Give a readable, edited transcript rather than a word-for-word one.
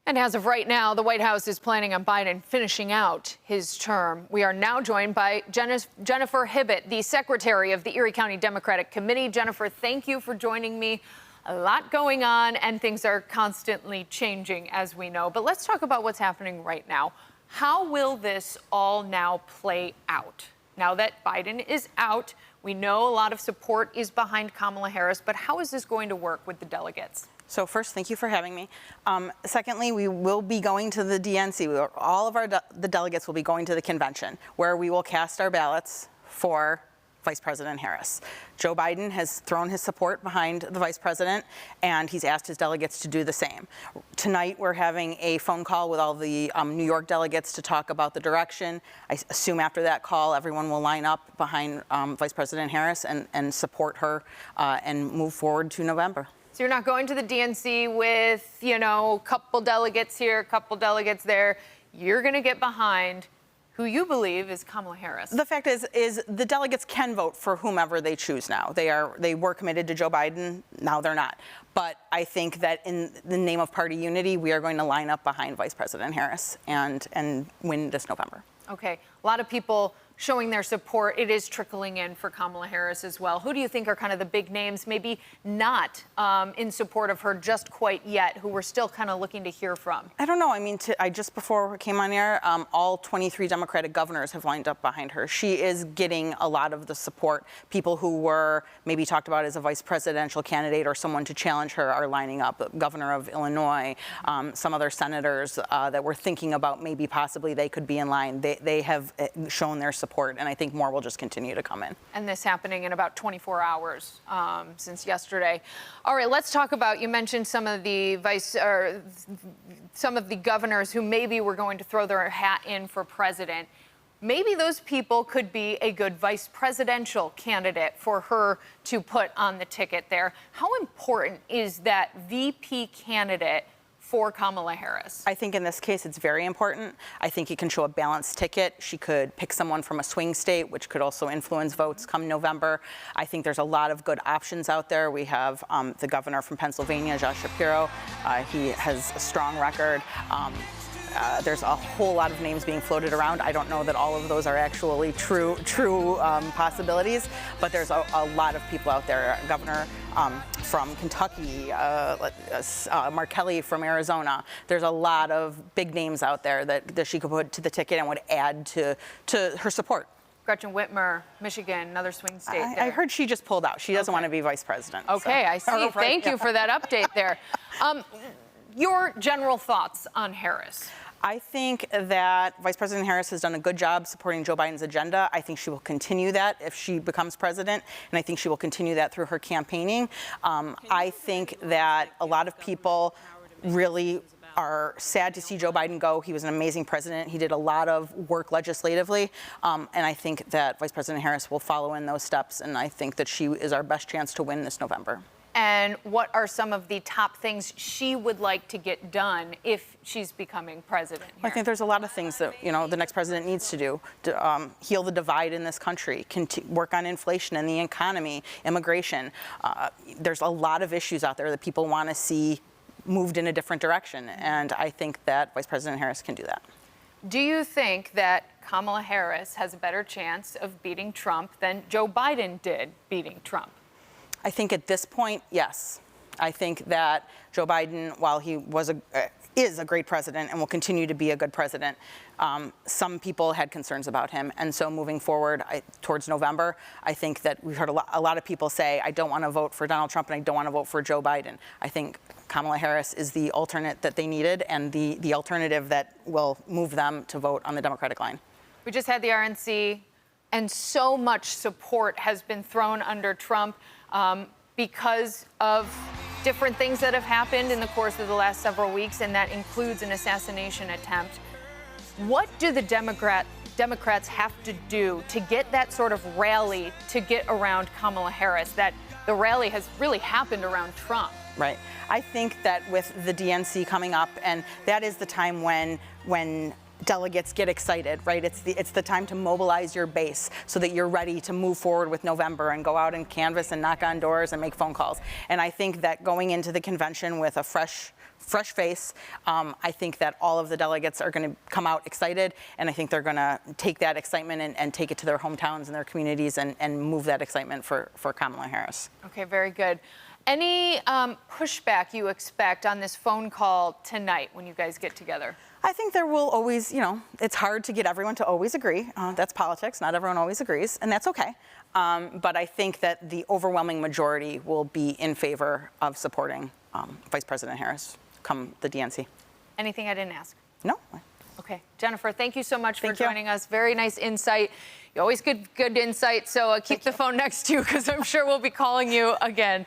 And as of right now, the White House is planning on Biden finishing out his term. We are now joined by Jennifer Hibit, the secretary of the Erie County Democratic Committee. Jennifer, thank you for joining me. A lot going on, and things are constantly changing, as we know. But let's talk about what's happening right now. How will this all now play out? Now that Biden is out, we know a lot of support is behind Kamala Harris, but how is this going to work with the delegates? So first, thank you for having me. Secondly, we will be going to the DNC. All of the delegates will be going to the convention, where we will cast our ballots for Vice President Harris. Joe Biden has thrown his support behind the Vice President, and he's asked his delegates to do the same. Tonight, we're having a phone call with all the New York delegates to talk about the direction. I assume after that call, everyone will line up behind Vice President Harris and support her and move forward to November. So you're not going to the DNC with, a couple delegates here, a couple delegates there. You're going to get behind who you believe is Kamala Harris. The fact is the delegates can vote for whomever they choose now. They were committed to Joe Biden. Now they're not. But I think that in the name of party unity, we are going to line up behind Vice President Harris and win this November. Okay. A lot of people showing their support. It is trickling in for Kamala Harris as well. Who do you think are kind of the big names, maybe not in support of her just quite yet, who we're still kind of looking to hear from? I don't know. I mean, I just before we came on air, all 23 Democratic governors have lined up behind her. She is getting a lot of the support. People who were maybe talked about as a vice presidential candidate or someone to challenge her are lining up. The governor of Illinois, some other senators that were thinking about maybe possibly they could be in line. They have shown their support, and I think more will just continue to come in. And this happening in about 24 hours since yesterday. All right, let's talk about, you mentioned some of the governors who maybe were going to throw their hat in for president. Maybe those people could be a good vice presidential candidate for her to put on the ticket there. How important is that VP candidate for Kamala Harris? I think in this case, it's very important. I think it can show a balanced ticket. She could pick someone from a swing state, which could also influence votes come November. I think there's a lot of good options out there. We have the governor from Pennsylvania, Josh Shapiro. He has a strong record. There's a whole lot of names being floated around. I don't know that all of those are actually true possibilities, but there's a lot of people out there. Governor from Kentucky, Mark Kelly from Arizona. There's a lot of big names out there that she could put to the ticket and would add to her support. Gretchen Whitmer, Michigan, another swing state. I heard she just pulled out. She doesn't want to be vice president. Okay, so. I see. Thank you for that update there. Your general thoughts on Harris? I think that Vice President Harris has done a good job supporting Joe Biden's agenda. I think she will continue that if she becomes president, and I think she will continue that through her campaigning. I think that a lot of people really are sad to see Joe Biden go. He was an amazing president. He did a lot of work legislatively, and I think that Vice President Harris will follow in those steps, and I think that she is our best chance to win this November. And what are some of the top things she would like to get done if she's becoming president here? I think there's a lot of things that the next president needs to do to heal the divide in this country, work on inflation and the economy, immigration. There's a lot of issues out there that people want to see moved in a different direction, and I think that Vice President Harris can do that. Do you think that Kamala Harris has a better chance of beating Trump than Joe Biden did beating Trump? I think at this point, yes. I think that Joe Biden, while he is a great president and will continue to be a good president, some people had concerns about him. And so moving forward towards November, I think that we've heard a lot of people say, I don't want to vote for Donald Trump and I don't want to vote for Joe Biden. I think Kamala Harris is the alternate that they needed and the alternative that will move them to vote on the Democratic line. We just had the RNC, and so much support has been thrown under Trump because of different things that have happened in the course of the last several weeks, and that includes an assassination attempt. What do the Democrats have to do to get that sort of rally to get around Kamala Harris? That the rally has really happened around Trump. Right. I think that with the DNC coming up, and that is the time when delegates get excited, right? It's the time to mobilize your base so that you're ready to move forward with November and go out and canvass and knock on doors and make phone calls. And I think that going into the convention with a fresh fresh face. I think that all of the delegates are going to come out excited, and I think they're going to take that excitement and take it to their hometowns and their communities and move that excitement for Kamala Harris. Okay, very good. Any pushback you expect on this phone call tonight when you guys get together? I think there will always, it's hard to get everyone to always agree. That's politics. Not everyone always agrees, and that's okay. But I think that the overwhelming majority will be in favor of supporting Vice President Harris come the DNC. Anything I didn't ask? No. Okay. Jennifer, thank you so much for Thank you. joining us. Very nice insight. You always good insight, so keep the phone next to you because I'm sure we'll be calling you again.